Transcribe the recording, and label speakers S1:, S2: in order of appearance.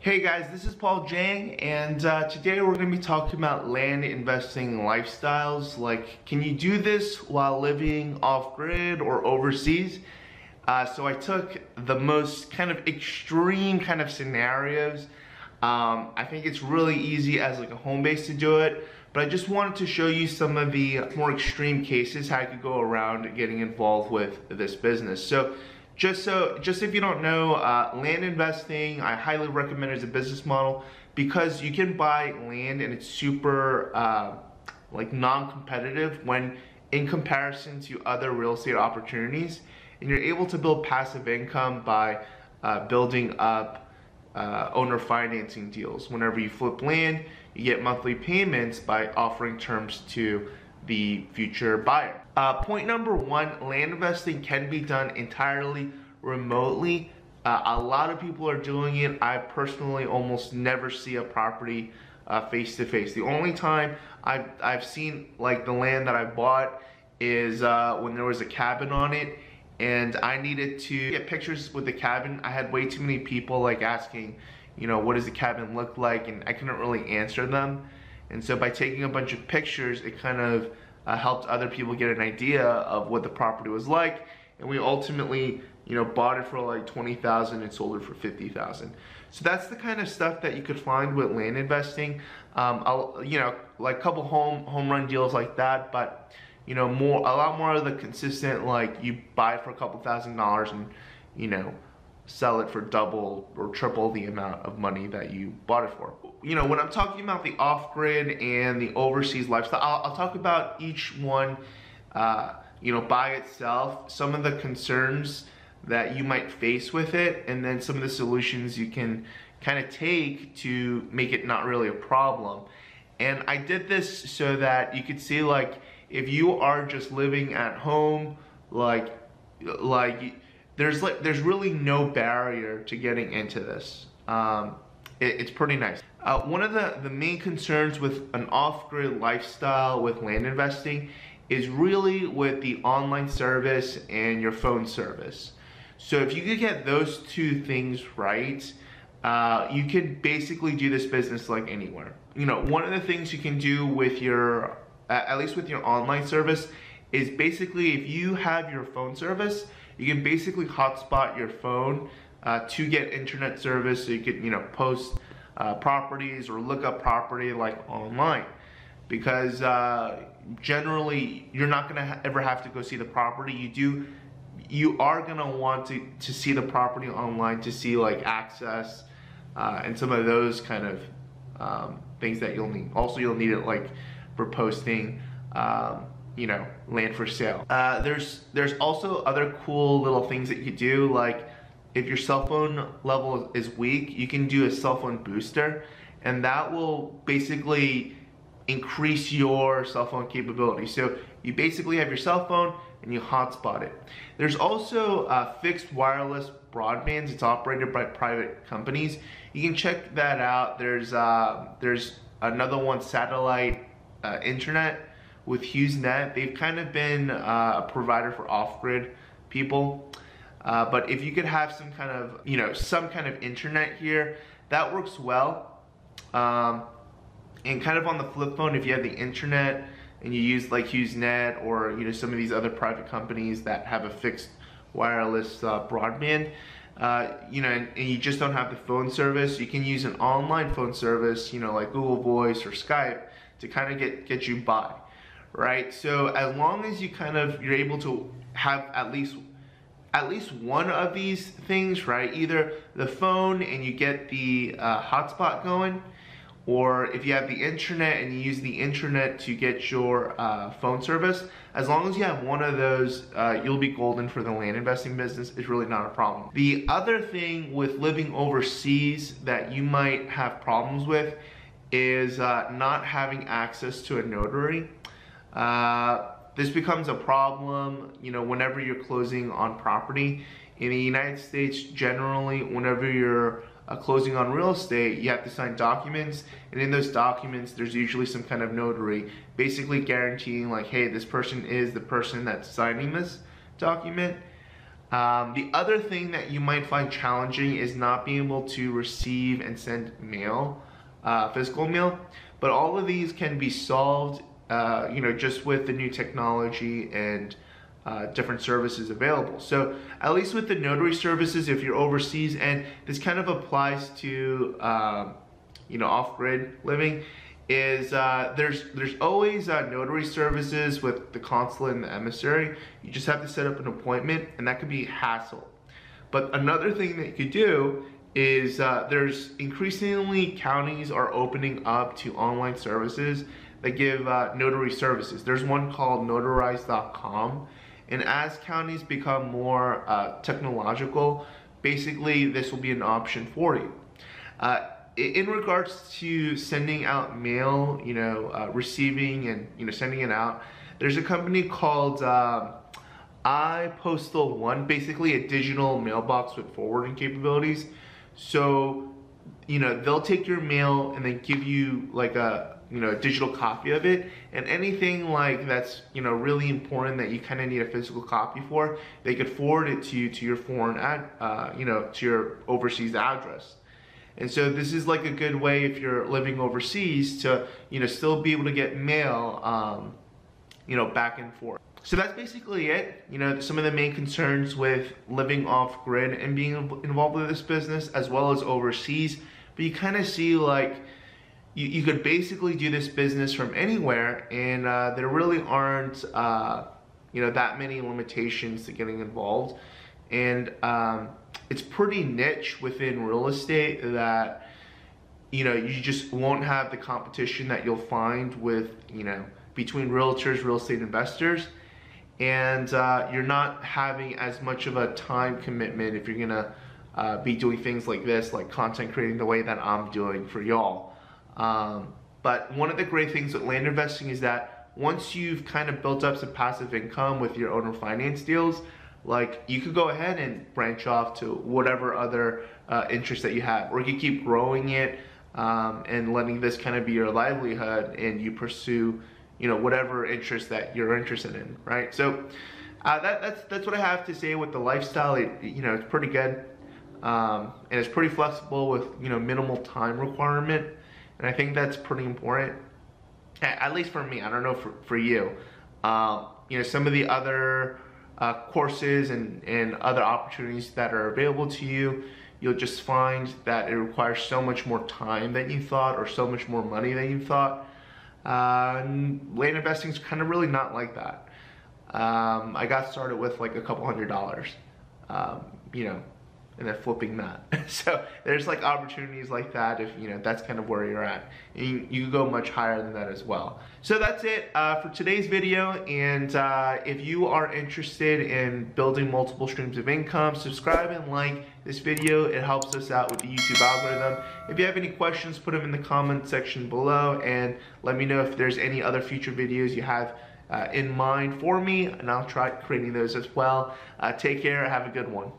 S1: Hey guys, this is Paul Jang, and today we're going to be talking about land investing lifestyles. Like, can you do this while living off-grid or overseas? So I took the most kind of extreme kind of scenarios. I think it's really easy as like a home base to do it, but I just wanted to show you some of the more extreme cases how I could go around getting involved with this business. So just if you don't know, land investing, I highly recommend it as a business model because you can buy land and it's super like non-competitive when in comparison to other real estate opportunities, and you're able to build passive income by building up owner financing deals. Whenever you flip land, you get monthly payments by offering terms to the future buyer. Point number one, land investing can be done entirely remotely. A lot of people are doing it. I personally almost never see a property face to face. The only time I've seen like the land that I bought is when there was a cabin on it and I needed to get pictures with the cabin. I had way too many people like asking, you know, what does the cabin look like, and I couldn't really answer them. And so by taking a bunch of pictures, it kind of helped other people get an idea of what the property was like, and we ultimately, you know, bought it for like $20,000 and sold it for $50,000. So that's the kind of stuff that you could find with land investing. You know, like a couple home run deals like that, but you know, a lot more of the consistent, like you buy it for a couple $1,000s and you know, sell it for double or triple the amount of money that you bought it for. You know, when I'm talking about the off-grid and the overseas lifestyle, I'll talk about each one, you know, by itself, some of the concerns that you might face with it, and then some of the solutions you can kind of take to make it not really a problem. And I did this so that you could see, like, if you are just living at home, like there's really no barrier to getting into this. It's pretty nice. One of the main concerns with an off-grid lifestyle with land investing is really with the online service and your phone service. So if you could get those two things right, you can basically do this business like anywhere. You know, one of the things you can do with your, at least with your online service, is basically if you have your phone service, you can basically hotspot your phone to get internet service, so you could, you know, post properties or look up property like online, because generally you're not gonna ever have to go see the property. You are gonna want to see the property online to see like access and some of those kind of things that you'll need. Also, you'll need it like for posting you know, land for sale. There's also other cool little things that you could do, like if your cell phone level is weak, you can do a Cellphone Booster, and that will basically increase your cell phone capability. So you basically have your cell phone and you hotspot it. There's also fixed wireless broadbands. It's operated by private companies. You can check that out. There's another one, satellite internet with HughesNet. They've kind of been a provider for off-grid people. But if you could have some kind of, you know, some kind of internet here, that works well. And kind of on the flip phone, if you have the internet and you use like HughesNet or, you know, some of these other private companies that have a fixed wireless broadband, you know, and you just don't have the phone service, you can use an online phone service, you know, like Google Voice or Skype to kind of get you by, right? So as long as you're able to have at least one of these things, right? Either the phone and you get the hotspot going, or if you have the internet and you use the internet to get your phone service, as long as you have one of those, you'll be golden for the land investing business. It's really not a problem. The other thing with living overseas that you might have problems with is not having access to a notary. This becomes a problem, you know, whenever you're closing on property. In the United States, generally, whenever you're closing on real estate, you have to sign documents, and in those documents, there's usually some kind of notary, basically guaranteeing like, hey, this person is the person that's signing this document. The other thing that you might find challenging is not being able to receive and send mail, physical mail, but all of these can be solved just with the new technology and different services available. So at least with the notary services, if you're overseas, and this kind of applies to off-grid living, is there's always notary services with the consulate and the emissary. You just have to set up an appointment, and that could be a hassle. But another thing that you could do is there's increasingly counties are opening up to online services that give notary services. There's one called notarize.com, and as counties become more technological, basically this will be an option for you. In regards to sending out mail, receiving and sending it out, there's a company called iPostal One, basically a digital mailbox with forwarding capabilities. So, they'll take your mail and then give you like a digital copy of it, and anything like that's really important that you kind of need a physical copy for, they could forward it to you to your foreign to your overseas address. And so this is like a good way if you're living overseas to still be able to get mail back and forth. So that's basically it. Some of the main concerns with living off grid and being involved with this business as well as overseas. But you kind of see like you could basically do this business from anywhere, and there really aren't that many limitations to getting involved. And it's pretty niche within real estate that you just won't have the competition that you'll find with between realtors, real estate investors, and you're not having as much of a time commitment if you're gonna be doing things like this, like content creating the way that I'm doing for y'all. But one of the great things with land investing is that once you've kind of built up some passive income with your owner finance deals, like you could go ahead and branch off to whatever other interest that you have, or you could keep growing it and letting this kind of be your livelihood, and you pursue whatever interest that you're interested in, right? So that's what I have to say with the lifestyle. It's pretty good, and it's pretty flexible with minimal time requirement, and I think that's pretty important, at least for me. I don't know for you. Some of the other courses and other opportunities that are available to you, you'll just find that it requires so much more time than you thought, or so much more money than you thought. Land investing is kind of really not like that. I got started with like a couple $100s, and then flipping that. So there's like opportunities like that if that's kind of where you're at. And you can go much higher than that as well. So that's it for today's video. And if you are interested in building multiple streams of income, subscribe and like this video. It helps us out with the YouTube algorithm. If you have any questions, put them in the comment section below, and let me know if there's any other future videos you have in mind for me, and I'll try creating those as well. Take care, have a good one.